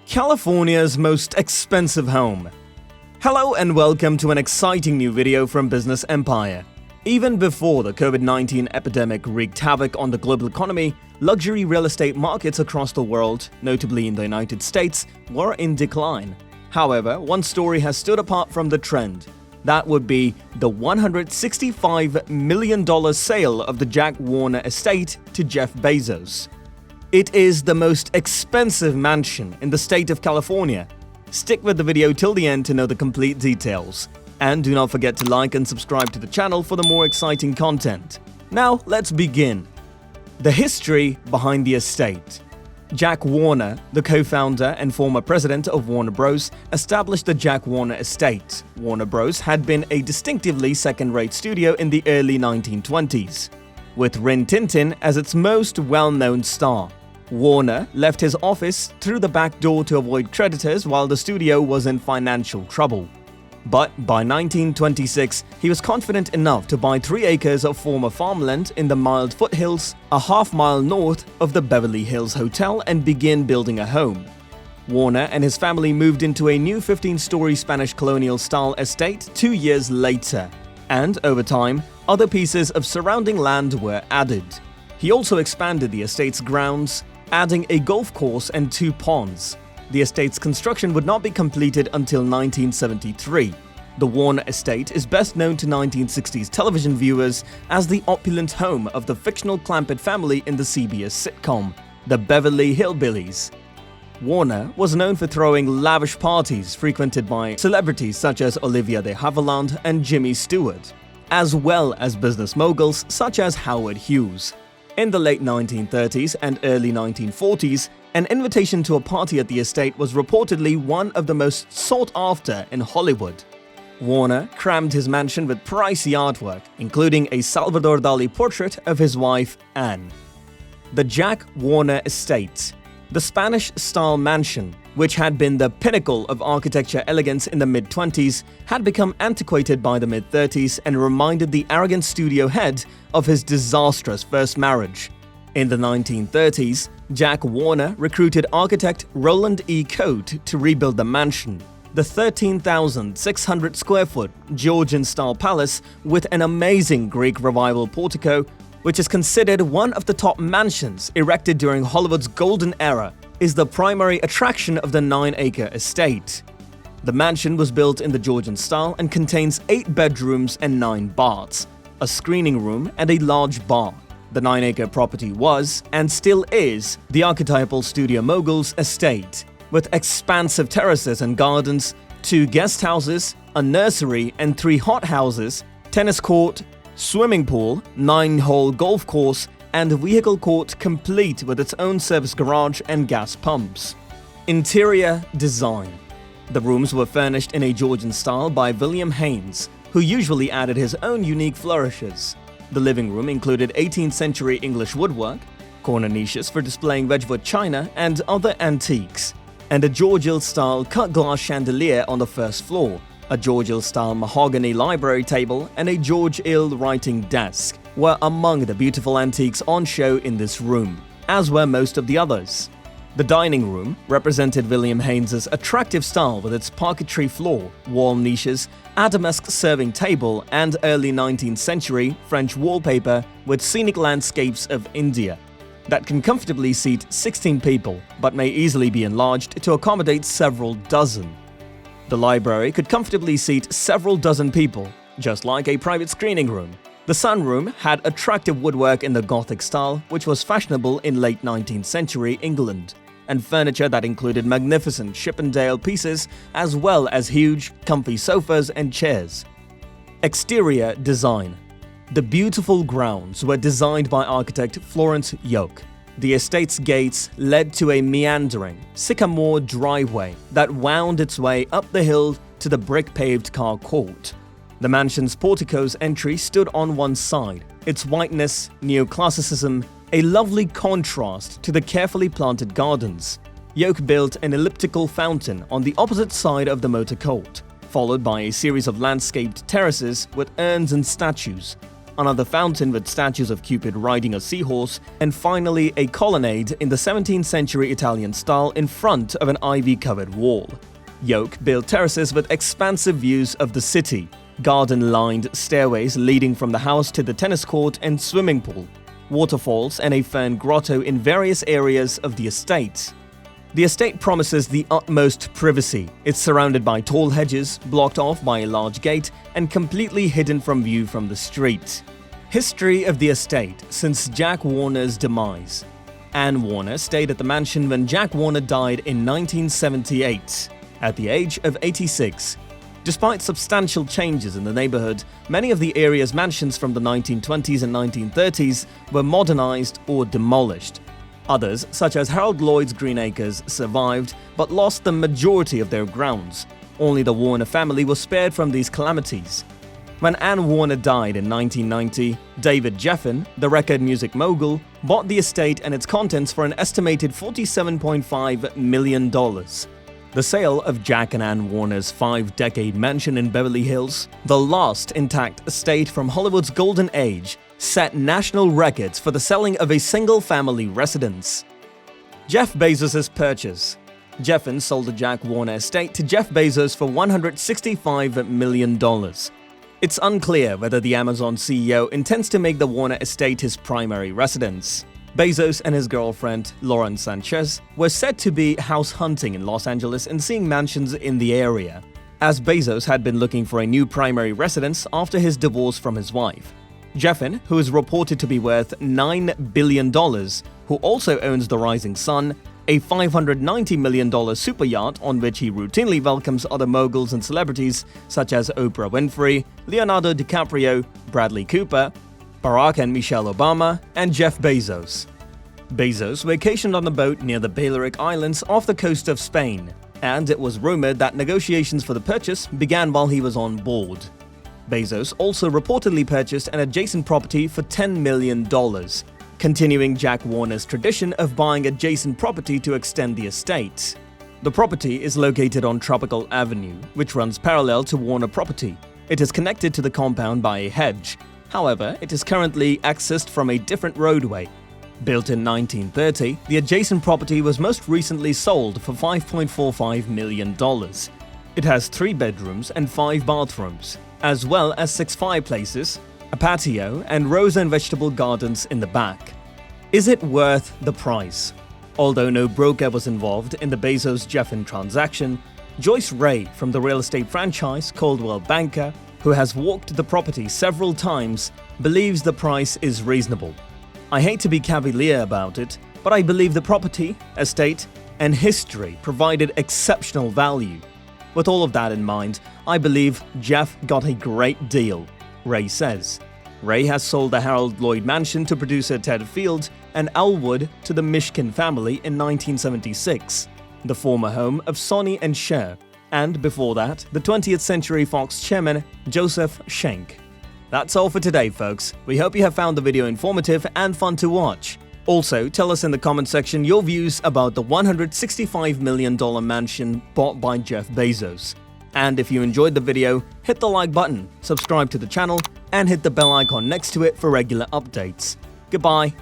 California's most expensive home. Hello and welcome to an exciting new video from Business Empire. Even before the COVID-19 epidemic wreaked havoc on the global economy, luxury real estate markets across the world, notably in the United States, were in decline. However, one story has stood apart from the trend. That would be the $165 million sale of the Jack Warner estate to Jeff Bezos. It is the most expensive mansion in the state of California. Stick with the video till the end to know the complete details. And do not forget to like and subscribe to the channel for the more exciting content. Now, let's begin. The history behind the estate. Jack Warner, the co-founder and former president of Warner Bros., established the Jack Warner estate. Warner Bros. Had been a distinctively second-rate studio in the early 1920s, with Rin Tin Tin as its most well-known star. Warner left his office through the back door to avoid creditors while the studio was in financial trouble. But by 1926, he was confident enough to buy 3 acres of former farmland in the mild foothills, a half-mile north of the Beverly Hills Hotel, and begin building a home. Warner and his family moved into a new 15-story Spanish colonial-style estate 2 years later, and over time, other pieces of surrounding land were added. He also expanded the estate's grounds, adding a golf course and 2 ponds. The estate's construction would not be completed until 1973. The Warner estate is best known to 1960s television viewers as the opulent home of the fictional Clampett family in the CBS sitcom, The Beverly Hillbillies. Warner was known for throwing lavish parties frequented by celebrities such as Olivia de Havilland and Jimmy Stewart, as well as business moguls such as Howard Hughes. In the late 1930s and early 1940s, an invitation to a party at the estate was reportedly one of the most sought after in Hollywood. Warner crammed his mansion with pricey artwork, including a Salvador Dali portrait of his wife, Anne. The Jack Warner Estate. The Spanish-style mansion, which had been the pinnacle of architecture elegance in the mid-20s, had become antiquated by the mid-30s and reminded the arrogant studio head of his disastrous first marriage. In the 1930s, Jack Warner recruited architect Roland E. Coate to rebuild the mansion. The 13,600 square foot Georgian-style palace with an amazing Greek Revival portico, which is considered one of the top mansions erected during Hollywood's golden era, is the primary attraction of the 9-acre estate. The mansion was built in the Georgian style and contains 8 bedrooms and 9 baths, a screening room and a large bar. The 9-acre property was, and still is, the archetypal studio mogul's estate, with expansive terraces and gardens, 2 guest houses, a nursery and 3 hothouses, tennis court, swimming pool, 9-hole golf course, and a vehicle court complete with its own service garage and gas pumps. Interior design. The rooms were furnished in a Georgian style by William Haynes, who usually added his own unique flourishes. The living room included 18th century English woodwork, corner niches for displaying Wedgwood china and other antiques, and a Georgian-style cut-glass chandelier on the first floor. A Georgian-style mahogany library table and a George Ill writing desk were among the beautiful antiques on show in this room, as were most of the others. The dining room represented William Haynes's attractive style with its parquetry floor, wall niches, Adamesque serving table, and early 19th century French wallpaper with scenic landscapes of India that can comfortably seat 16 people but may easily be enlarged to accommodate several dozen. The library could comfortably seat several dozen people, just like a private screening room. The sunroom had attractive woodwork in the Gothic style, which was fashionable in late 19th century England, and furniture that included magnificent Chippendale pieces as well as huge, comfy sofas and chairs. Exterior design. The beautiful grounds were designed by architect Florence Yoke. The estate's gates led to a meandering, sycamore driveway that wound its way up the hill to the brick-paved car court. The mansion's portico's entry stood on one side, its whiteness, neoclassicism, a lovely contrast to the carefully planted gardens. Yoke built an elliptical fountain on the opposite side of the motor court, followed by a series of landscaped terraces with urns and statues. The mansion's another fountain with statues of Cupid riding a seahorse, and finally a colonnade in the 17th century Italian style in front of an ivy-covered wall. Yoke built terraces with expansive views of the city, garden-lined stairways leading from the house to the tennis court and swimming pool, waterfalls and a fern grotto in various areas of the estate. The estate promises the utmost privacy. It's surrounded by tall hedges, blocked off by a large gate, and completely hidden from view from the street. History of the estate since Jack Warner's demise. Anne Warner stayed at the mansion when Jack Warner died in 1978, at the age of 86. Despite substantial changes in the neighborhood, many of the area's mansions from the 1920s and 1930s were modernized or demolished. Others, such as Harold Lloyd's Green Acres, survived but lost the majority of their grounds. Only the Warner family was spared from these calamities. When Anne Warner died in 1990, David Geffen, the record music mogul, bought the estate and its contents for an estimated $47.5 million. The sale of Jack and Anne Warner's 5-decade mansion in Beverly Hills, the last intact estate from Hollywood's golden age, set national records for the selling of a single-family residence. Jeff Bezos' purchase. Geffen sold the Jack Warner estate to Jeff Bezos for $165 million. It's unclear whether the Amazon CEO intends to make the Warner estate his primary residence. Bezos and his girlfriend, Lauren Sanchez, were said to be house hunting in Los Angeles and seeing mansions in the area, as Bezos had been looking for a new primary residence after his divorce from his wife. Geffen, who is reported to be worth $9 billion, who also owns the Rising Sun, a $590 million super yacht on which he routinely welcomes other moguls and celebrities such as Oprah Winfrey, Leonardo DiCaprio, Bradley Cooper, Barack and Michelle Obama, and Jeff Bezos. Bezos vacationed on a boat near the Balearic Islands off the coast of Spain, and it was rumored that negotiations for the purchase began while he was on board. Bezos also reportedly purchased an adjacent property for $10 million, continuing Jack Warner's tradition of buying adjacent property to extend the estate. The property is located on Tropical Avenue, which runs parallel to Warner property. It is connected to the compound by a hedge. However, it is currently accessed from a different roadway. Built in 1930, the adjacent property was most recently sold for $5.45 million. It has 3 bedrooms and 5 bathrooms, as well as 6 fireplaces, a patio, and rose and vegetable gardens in the back. Is it worth the price? Although no broker was involved in the Bezos-Geffen transaction, Joyce Ray from the real estate franchise Coldwell Banker, who has walked the property several times, believes the price is reasonable. I hate to be cavalier about it, but I believe the property, estate, and history provided exceptional value. With all of that in mind, I believe Jeff got a great deal, Ray says. Ray has sold the Harold Lloyd mansion to producer Ted Field and Elwood to the Mishkin family in 1976, the former home of Sonny and Cher, and before that, the 20th Century Fox chairman Joseph Schenck. That's all for today, folks. We hope you have found the video informative and fun to watch. Also, tell us in the comment section your views about the $165 million mansion bought by Jeff Bezos. And if you enjoyed the video, hit the like button, subscribe to the channel, and hit the bell icon next to it for regular updates. Goodbye.